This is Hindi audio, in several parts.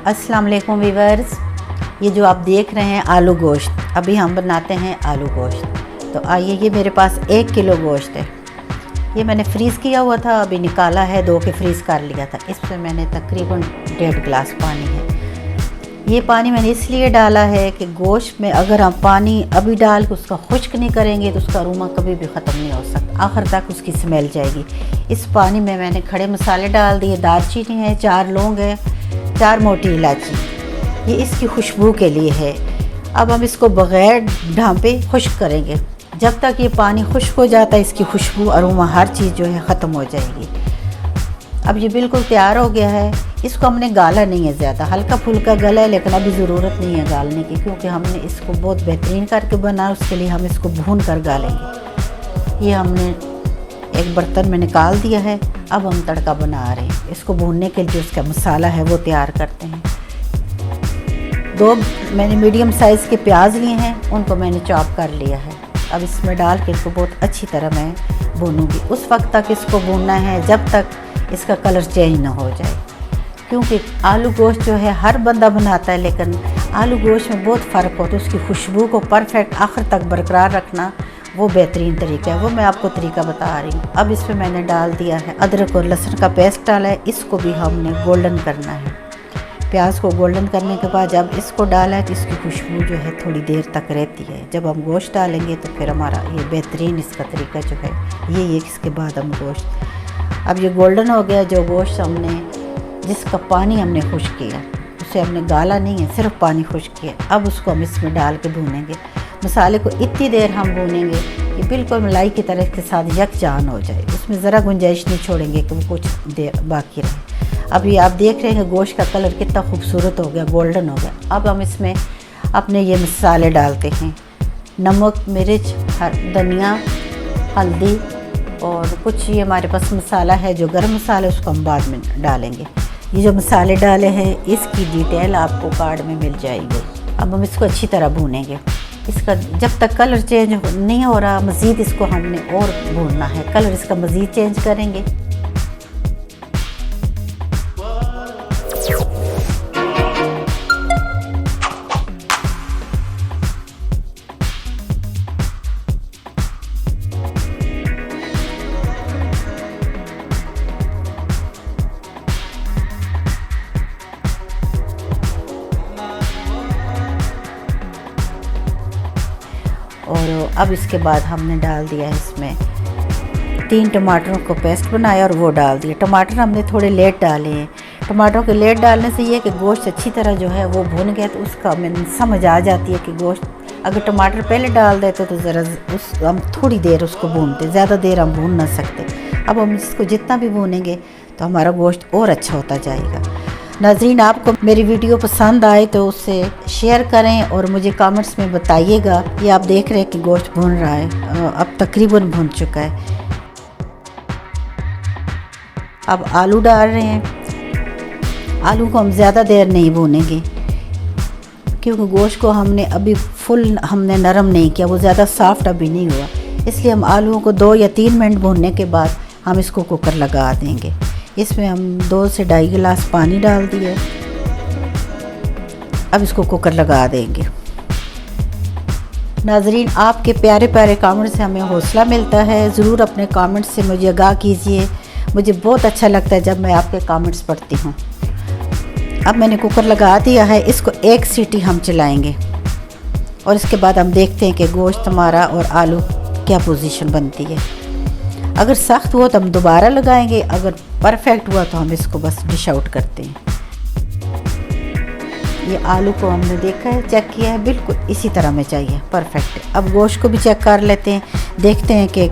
अस्सलाम वालेकुम वीवर्स, ये जो आप देख रहे हैं आलू गोश्त, अभी हम बनाते हैं आलू गोश्त। तो आइए, ये मेरे पास 1 किलो गोश्त है। ये मैंने फ्रीज़ किया हुआ था, अभी निकाला है, धो के फ्रीज़ कर लिया था। इसमें मैंने तकरीबन 1.5 गिलास पानी है। ये पानी मैंने इसलिए डाला है कि गोश्त में अगर हम पानी अभी डाल के उसका खुश्क नहीं करेंगे तो उसका अरोमा कभी भी ख़त्म नहीं हो सकता, आखिर तक उसकी स्मेल जाएगी। इस पानी में मैंने खड़े मसाले डाल दिए, दालचीनी है, 4 लौंग है, 4 मोटी इलायची, ये इसकी खुशबू के लिए है। अब हम इसको बग़ैर ढांपे खुश्क करेंगे। जब तक ये पानी खुश्क हो जाता है इसकी खुशबू अरोमा हर चीज़ जो है ख़त्म हो जाएगी। अब ये बिल्कुल तैयार हो गया है। इसको हमने गाला नहीं है, ज़्यादा हल्का फुल्का गला है, लेकिन अभी ज़रूरत नहीं है गालने की, क्योंकि हमने इसको बहुत बेहतरीन करके बनाया। उसके लिए हम इसको भून कर गालेंगे। ये हमने एक बर्तन में निकाल दिया है। अब हम तड़का बना रहे हैं। इसको भूनने के लिए उसका मसाला है वो तैयार करते हैं। 2 मैंने मीडियम साइज़ के प्याज लिए हैं, उनको मैंने चॉप कर लिया है। अब इसमें डाल के इसको बहुत अच्छी तरह मैं भूनूंगी। उस वक्त तक इसको भूनना है जब तक इसका कलर चेंज ना हो जाए, क्योंकि आलू गोश्त जो है हर बंदा बनाता है, लेकिन आलू गोश्त में बहुत फ़र्क होता है। उसकी खुशबू को परफेक्ट आखिर तक बरकरार रखना वो बेहतरीन तरीका है, वो मैं आपको तरीका बता रही हूँ। अब इसमें मैंने डाल दिया है अदरक और लहसुन का पेस्ट डाला है। इसको भी हमने गोल्डन करना है। प्याज को गोल्डन करने के बाद जब इसको डाला है तो इसकी खुशबू जो है थोड़ी देर तक रहती है। जब हम गोश्त डालेंगे तो फिर हमारा ये बेहतरीन इसका तरीका जो है ये इसके बाद हम गोश्त, अब ये गोल्डन हो गया। जो गोश्त हमने जिसका पानी हमने खुश्क किया, उसे हमने गाला नहीं है, सिर्फ पानी खुश्क किया। अब उसको हम इसमें डाल के भूनेंगे। मसाले को इतनी देर हम भूनेंगे कि बिल्कुल मलाई की तरह के साथ यकजान हो जाए। उसमें ज़रा गुंजाइश नहीं छोड़ेंगे कि वो कुछ देर बाकी रहे। अभी आप देख रहे हैं गोश्त का कलर कितना खूबसूरत हो गया, गोल्डन हो गया। अब हम इसमें अपने ये मसाले डालते हैं। नमक, मिर्च, धनिया, हल्दी और कुछ ये हमारे पास मसाला है जो गरम मसाला, उसको हम बाद में डालेंगे। ये जो मसाले डाले हैं इसकी डिटेल आपको कार्ड में मिल जाएगी। अब हम इसको अच्छी तरह भूनेंगे। इसका जब तक कलर चेंज नहीं हो रहा, मज़ीद इसको हमने और भूनना है। कलर इसका मज़ीद चेंज करेंगे। और अब इसके बाद हमने डाल दिया है इसमें 3 टमाटरों को पेस्ट बनाया और वो डाल दिया। टमाटर हमने थोड़े लेट डाले हैं। टमाटरों के लेट डालने से ये है कि गोश्त अच्छी तरह जो है वो भून गया, तो उसका हमें समझ आ जाती है कि गोश्त अगर टमाटर पहले डाल देते तो ज़रा हम थोड़ी देर उसको भूनते, ज़्यादा देर हम भून ना सकते। अब हम इसको जितना भी भूनेंगे तो हमारा गोश्त और अच्छा होता जाएगा। नाज़रीन, आपको मेरी वीडियो पसंद आए तो उससे शेयर करें और मुझे कमेंट्स में बताइएगा। ये आप देख रहे हैं कि गोश्त भून रहा है, अब तकरीबन भून चुका है। अब आलू डाल रहे हैं। आलू को हम ज़्यादा देर नहीं भूनेंगे, क्योंकि गोश्त को हमने अभी फुल हमने नरम नहीं किया, वो ज़्यादा सॉफ्ट अभी नहीं हुआ। इसलिए हम आलूओं को 2 या 3 मिनट भूनने के बाद हम इसको कुकर लगा देंगे। इसमें हम 2 से 2.5 गिलास पानी डाल दिए। अब इसको कुकर लगा देंगे। नाज़रीन, आपके प्यारे प्यारे कमेंट से हमें हौसला मिलता है। ज़रूर अपने कमेंट से मुझे आगाह कीजिए। मुझे बहुत अच्छा लगता है जब मैं आपके कमेंट्स पढ़ती हूँ। अब मैंने कुकर लगा दिया है। इसको 1 सीटी हम चलाएंगे और इसके बाद हम देखते हैं कि गोश्त हमारा और आलू क्या पोजीशन बनती है। अगर सख्त हुआ तो हम दोबारा लगाएंगे, अगर परफेक्ट हुआ तो हम इसको बस डिश आउट करते हैं। ये आलू को हमने देखा है, चेक किया है, बिल्कुल इसी तरह में चाहिए, परफेक्ट है। अब गोश्त को भी चेक कर लेते हैं, देखते हैं कि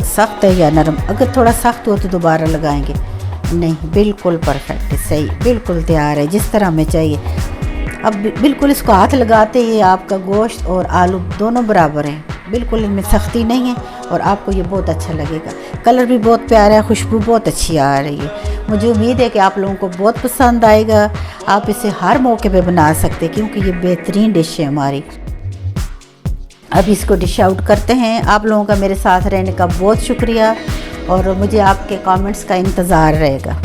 सख्त है या नरम। अगर थोड़ा सख्त हो तो दोबारा लगाएंगे। नहीं, बिल्कुल परफेक्ट है, सही, बिल्कुल तैयार है जिस तरह हमें चाहिए। अब बिल्कुल इसको हाथ लगाते ही आपका गोश्त और आलू दोनों बराबर हैं, बिल्कुल इनमें सख्ती नहीं है और आपको ये बहुत अच्छा लगेगा। कलर भी बहुत प्यारा है, खुशबू बहुत अच्छी आ रही है। मुझे उम्मीद है कि आप लोगों को बहुत पसंद आएगा। आप इसे हर मौके पे बना सकते हैं, क्योंकि ये बेहतरीन डिश है हमारी। अब इसको डिश आउट करते हैं। आप लोगों का मेरे साथ रहने का बहुत शुक्रिया और मुझे आपके कमेंट्स का इंतज़ार रहेगा।